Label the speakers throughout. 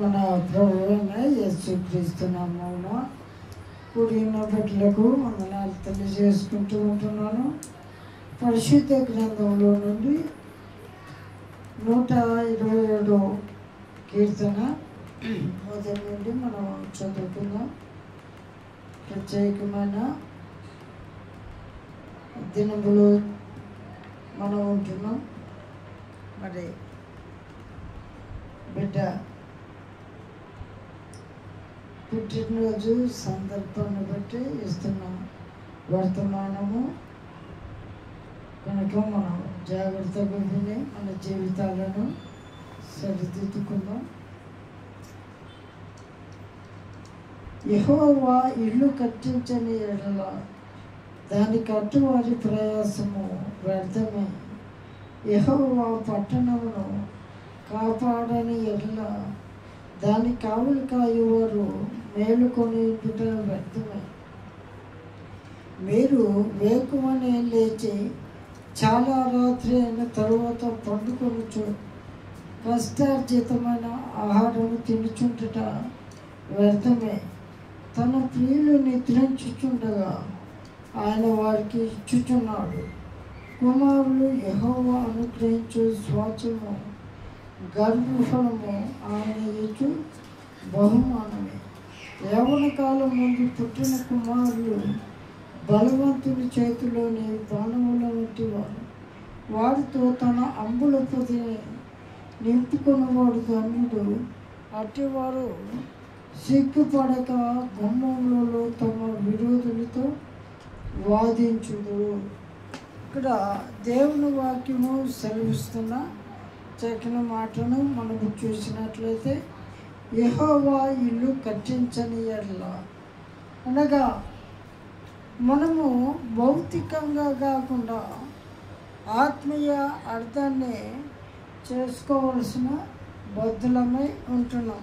Speaker 1: మన ప్రభువైన యేసుక్రీస్తు నామమున కూడిన బిడ్డలకు వందనాలు తెలియజేసుకుంటూ ఉంటున్నాను. పరిశుద్ధ గ్రంథంలో నుండి 127 కీర్తన మొదటి నుండి మనం చదువుకుందాం. ప్రత్యేకమైన దినములు మనం ఉంటున్నాం. మరి బిడ్డ పుట్టినరోజు సందర్భాన్ని బట్టి ఇస్తున్నాం వర్తమానము కనుక మనం జాగ్రత్తగా విని మన జీవితాలను సరిదిద్దుకుందాం. యెహోవా ఇల్లు కట్టించని ఎడల దాని కట్టువారి ప్రయాసము వ్యర్థమే. యెహోవా పట్టణమును కాపాడని ఎడల దాని కావులు కాయువారు మేలుకొని వ్యర్థమే. మీరు వేకువనే లేచి చాలా రాత్రి అయిన తరువాత పండుకొనుచు కష్టార్జితమైన ఆహారము తినుచుంటుట వ్యర్థమే. తన ప్రియులు నిద్రించుచుండగా ఆయన వారికి ఇచ్చుచున్నాడు. కుమారులు యెహోవా అనుగ్రహించు స్వాస్థ్యము గర్భఫలము ఆయన ఇచ్చు బహుమానమే. యవ్వన కాలం ముందు పుట్టిన కుమారులు బలవంతుని చేతిలోని బాణముల వంటి వారు. వారితో తన అంబుల పొదిని నింపుకున్నవాడు ధన్యుడు. అట్టివారు సిగ్గుపడక గుమ్మంలో తమ విరోధులతో వాదించుడు. ఇక్కడ దేవుని వాక్యము సెలవిస్తున్న చక్కని మాటను మనము చూసినట్లయితే యెహోవా ఇల్లు కట్టించని ఎడల అనగా మనము భౌతికంగా కాకుండా ఆత్మీయ అర్థాన్ని చేసుకోవలసిన బద్ధులమై ఉంటున్నాం.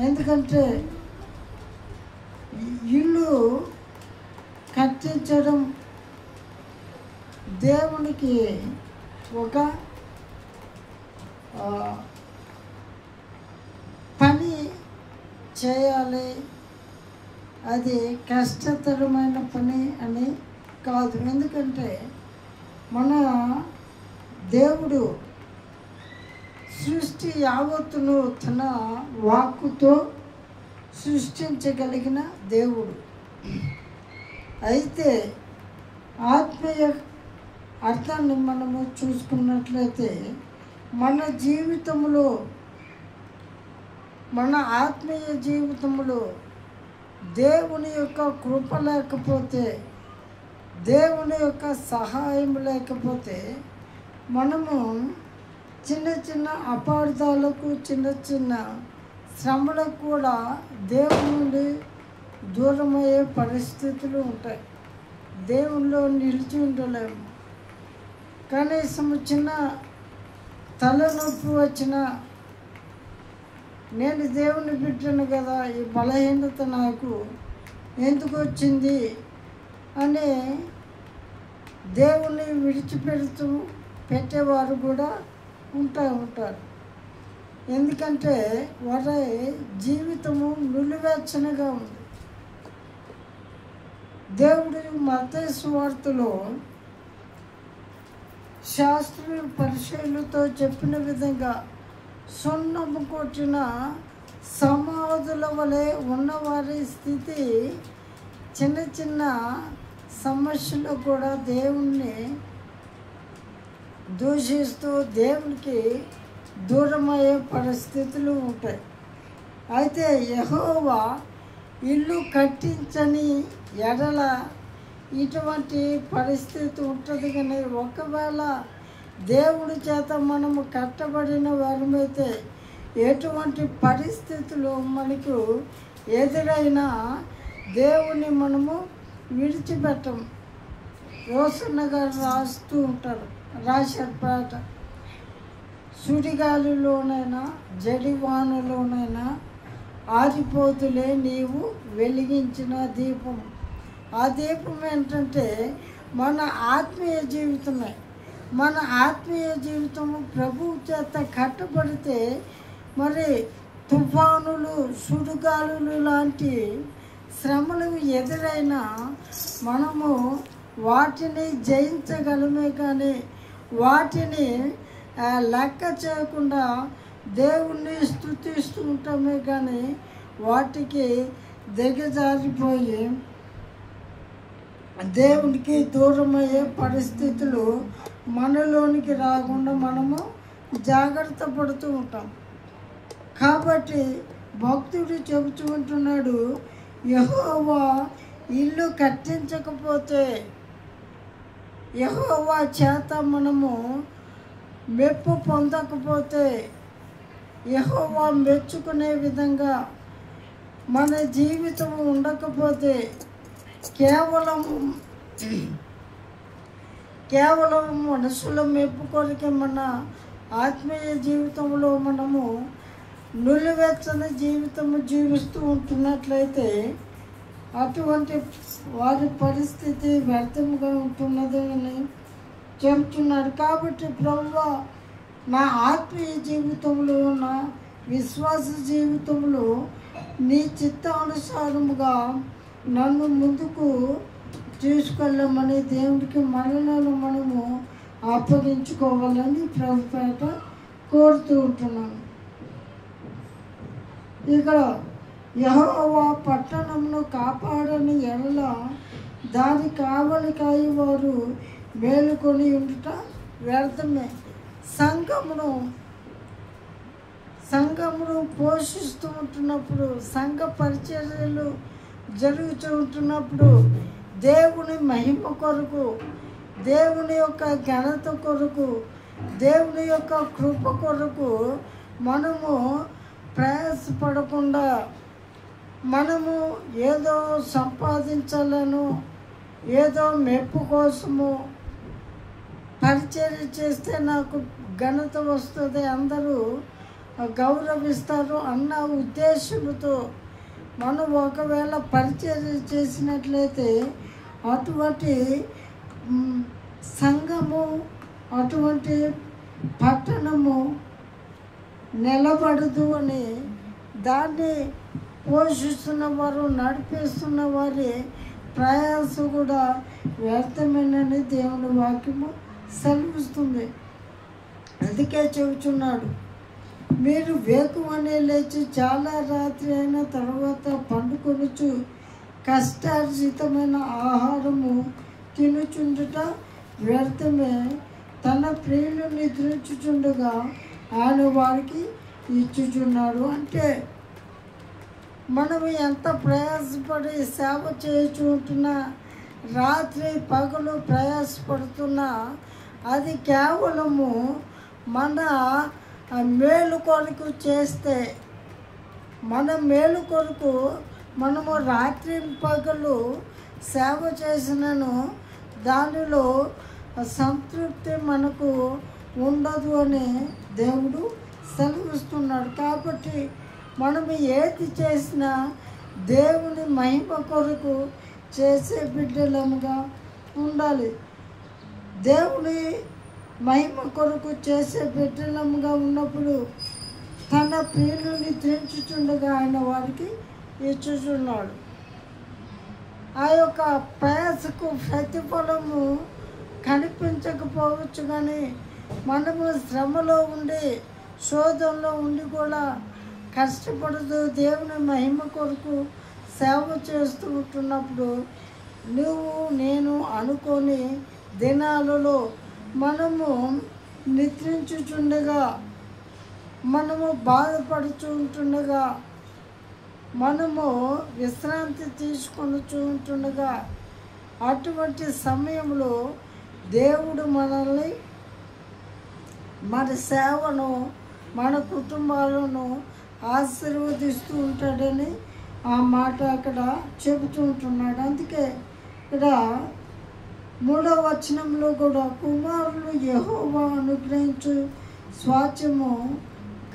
Speaker 1: ఎందుకంటే ఇల్లు కట్టించడం దేవునికి ఒక పని చేయాలి, అది కష్టతరమైన పని అని కాదు. ఎందుకంటే మన దేవుడు సృష్టి యావత్తును తన వాక్కుతో సృష్టించగలిగిన దేవుడు. అయితే ఆత్మీయ అర్థాన్ని మనము చూసుకున్నట్లయితే మన జీవితంలో, మన ఆత్మీయ జీవితంలో దేవుని యొక్క కృప లేకపోతే, దేవుని యొక్క సహాయం లేకపోతే మనము చిన్న చిన్న అపార్థాలకు, చిన్న చిన్న శ్రమలకు కూడా దేవుని నుండి దూరమయ్యే పరిస్థితులు ఉంటాయి. దేవునిలో నిలిచి ఉండలేము. కనీసం చిన్న తలనొప్పి వచ్చినా నేను దేవుని బిడ్డను కదా, ఈ బలహీనత నాకు ఎందుకు వచ్చింది అని దేవుణ్ణి విడిచిపెడుతూ పెట్టేవారు కూడా ఉంటారు. ఎందుకంటే వారి జీవితము నిలువెచ్చనగా ఉంది. దేవుడు మత్తయి సువార్తలో శాస్త్రులు పరిచయులతో చెప్పిన విధంగా సున్నము కొట్టిన సమాధుల వలె ఉన్నవారి స్థితి చిన్న చిన్న సమస్యలు కూడా దేవుణ్ణి దూషిస్తూ దేవునికి దూరమయ్యే పరిస్థితులు ఉంటాయి. అయితే యెహోవా ఇల్లు కట్టించని ఎడల ఇటువంటి పరిస్థితి ఉంటుంది. కానీ ఒకవేళ దేవుడి చేత మనము కట్టబడిన వారమైతే ఎటువంటి పరిస్థితులు మనకు ఎదురైనా దేవుని మనము విడిచిపెట్టం. రోసన్న గారు రాశారు పాట, సుడిగాలిలోనైనా జడివానలోనైనా ఆరిపోతులే నీవు వెలిగించిన దీపం. ఆ దీపం ఏంటంటే మన ఆత్మీయ జీవితమే. మన ఆత్మీయ జీవితము ప్రభువు చేత కట్టబడితే మరి తుఫానులు, సుడిగాలులు లాంటి శ్రమలు ఎదురైనా మనము వాటిని జయించగలమే. కానీ వాటిని లెక్క చేయకుండా దేవుణ్ణి స్తుతిస్తూ ఉంటామే. కానీ వాటికి దిగజారిపోయి దేవునికి దూరమయ్యే పరిస్థితులు మనలోనికి రాకుండా మనము జాగ్రత్త పడుతూ ఉంటాం. కాబట్టి భక్తుడు చెబుతూ ఉంటున్నాడు, యెహోవా ఇల్లు కట్టించకపోతే, యెహోవా చేత మనము మెప్పు పొందకపోతే, యెహోవా మెచ్చుకునే విధంగా మన జీవితం ఉండకపోతే, కేవలం మనుషుల మెప్పు కొరకే మన ఆత్మీయ జీవితంలో మనము నులివెచ్చని జీవితము జీవిస్తూ ఉంటున్నట్లయితే అటువంటి వారి పరిస్థితి వ్యర్థంగా ఉంటున్నది అని చెబుతున్నాడు. కాబట్టి ప్రభువా, నా ఆత్మీయ జీవితంలో, నా విశ్వాస జీవితంలో నీ చిత్తానుసారముగా నన్ను ముందుకు తీసుకెళ్ళమని దేవుడికి మనలను మనము అప్పగించుకోవాలని ప్రభుపేట కోరుతూ ఉంటున్నాను. ఇక్కడ యెహోవా పట్టణమును కాపాడని ఎడల దాని కావలి కాయి వారు మేలుకొని ఉండుట వ్యర్థమే. సంఘమును పోషిస్తూ ఉంటున్నప్పుడు, సంఘ పరిచర్యలు జరుగుతూ ఉంటున్నప్పుడు దేవుని మహిమ కొరకు, దేవుని యొక్క ఘనత కొరకు, దేవుని యొక్క కృప కొరకు మనము ప్రయాసపడకుండా మనము ఏదో సంపాదించాలను, ఏదో మెప్పు కోసము పరిచర్య చేస్తే నాకు ఘనత వస్తుంది, అందరూ గౌరవిస్తారు అన్న ఉద్దేశంతో మనం ఒకవేళ పరిచర్య చేసినట్లయితే అటువంటి సంఘము, అటువంటి పట్టణము నిలబడదు అని దాన్ని పోషిస్తున్న వారు, నడిపిస్తున్న వారి ప్రయాస కూడా వ్యర్థమేనని దేవుని వాక్యము సెలవిస్తుంది. అందుకే చెబుతున్నాడు, మీరు వేకువనే లేచి చాలా రాత్రి అయిన తర్వాత పండుకొనుచు కష్టార్జితమైన ఆహారము తినుచుండుట వ్యర్థమే. తన ప్రియులు నిద్రించుచుండగా ఆయన వారికి ఇచ్చుచున్నాడు. అంటే మనము ఎంత ప్రయాసపడి సేవ చేయుచుంటున్నా, రాత్రి పగలు ప్రయాసపడుతున్నా, అది కేవలము మన మేలు కొరకు చేస్తే, మన మేలు కొరకు మనము రాత్రి పగలు సేవ చేసినను దానిలో సంతృప్తి మనకు ఉండదు అని దేవుడు సెలవిస్తున్నాడు. కాబట్టి మనము ఏది చేసినా దేవుని మహిమ కొరకు చేసే బిడ్డలముగా ఉండాలి. దేవుని మహిమ కొరకు చేసే బిడ్డలముగా ఉన్నప్పుడు తన ప్రియులని తెంచుచుండగా ఆయన వారికి ఇచ్చుచున్నాడు. ఆ యొక్క ప్రయాసకు ప్రతిఫలము కనిపించకపోవచ్చు, కానీ మనము శ్రమలో ఉండి శోధనలో ఉండి కూడా కష్టపడుతూ దేవుని మహిమ కొరకు సేవ చేస్తూ ఉంటున్నప్పుడు నువ్వు నేను అనుకోని దినాలలో మనము నిద్రించుచుండగా, మనము బాధపడుచు ఉంటుండగా, మనము విశ్రాంతి తీసుకొని ఉంటుండగా, అటువంటి సమయంలో దేవుడు మనల్ని, మన సేవను, మన కుటుంబాలను ఆశీర్వదిస్తూ ఉంటాడని ఆ మాట అక్కడ చెబుతూ ఉంటున్నాడు. అందుకే ఇక్కడ 3వ వచనంలో కూడా కుమారులు యెహోవా అనుగ్రహించు స్వాస్థ్యము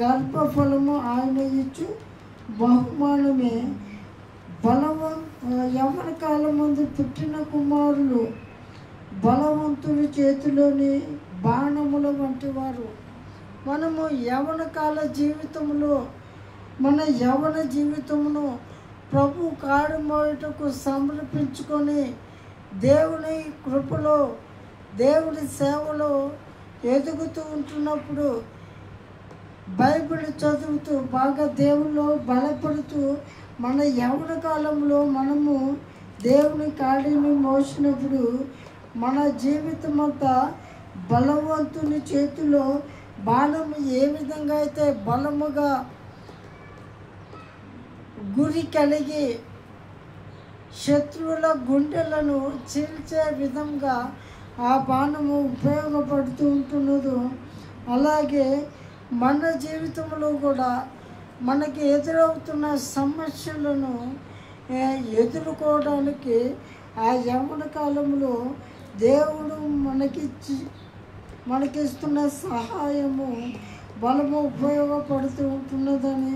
Speaker 1: గర్భఫలము ఆయన ఇచ్చు బహుమానమే. యవ్వన కాలం ముందు పుట్టిన కుమారులు బలవంతుల చేతిలోని బాణముల వంటి వారు. మనము యవ్వన కాల జీవితంలో మన యవ్వన జీవితమును ప్రభు కాడు మోయటకు సమర్పించుకొని దేవుని కృపలో, దేవుని సేవలో ఎదుగుతూ ఉంటున్నప్పుడు, బైబిల్ చదువుతూ బాగా దేవుల్లో బలపడుతూ మన యవ్వన కాలంలో మనము దేవుని కాడిని మోసినప్పుడు మన జీవితం అంతా బలవంతుని చేతిలో బాణము ఏ విధంగా అయితే బలముగా గురి కలిగి శత్రువుల గుండెలను చీల్చే విధంగా ఆ బాణము ఉపయోగపడుతూ ఉంటున్నదో, అలాగే మన జీవితంలో కూడా మనకి ఎదురవుతున్న సమస్యలను ఎదుర్కోవడానికి ఆ యవ్వన కాలంలో దేవుడు మనకిస్తున్న సహాయము, బలము ఉపయోగపడుతూ ఉంటున్నదని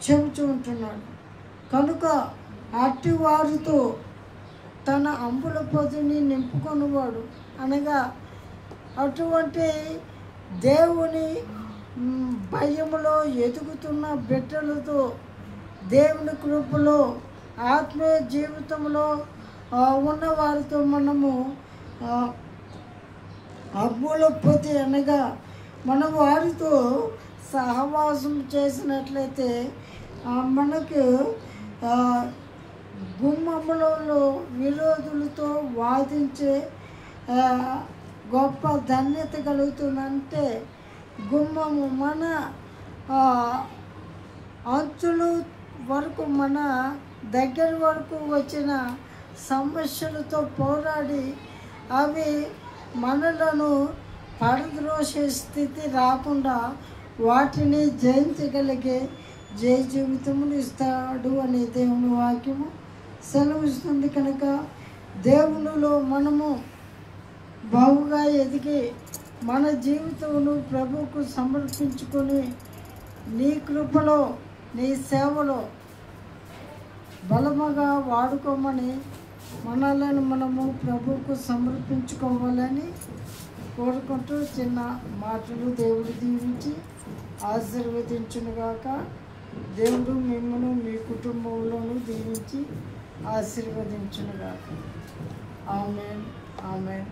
Speaker 1: చెబుతూ ఉంటున్నాడు. కనుక అట్టి వారితో తన అంబుల పొదిని నింపుకొనివాడు, అనగా అటువంటి దేవుని భయములో ఎదుగుతున్న బిడ్డలతో, దేవుని కృపలో ఆత్మీయ జీవితంలో ఉన్నవారితో మనము అంబుల పొది అనగా మనం వారితో సహవాసం చేసినట్లయితే మనకు గుమ్మములలో విరోధులతో వాదించే గొప్ప ధన్యత కలుగుతుందంటే, గుమ్మము మన అంచుల వరకు, మన దగ్గర వరకు వచ్చిన సమస్యలతో పోరాడి అవి మనలను పడద్రోసే స్థితి రాకుండా వాటిని జయించగలిగే జయ జీవితమును ఇస్తాడు అనే దేవుని వాక్యము సెలవిస్తుంది. కనుక దేవునిలో మనము బాగుగా ఎదిగి మన జీవితమును ప్రభువుకు సమర్పించుకొని నీ కృపలో, నీ సేవలో బలముగా వాడుకోమని మనలను మనము ప్రభువుకు సమర్పించుకోవాలని కోరుకుంటూ చిన్న మాటలు దేవుడు దీవించి ఆశీర్వదించునుగాక. దేవుడు మిమ్మల్ని మీ కుటుంబంలోనూ దీవించి ఆశీర్వదించునుగాక. ఆమేన్, ఆమేన్.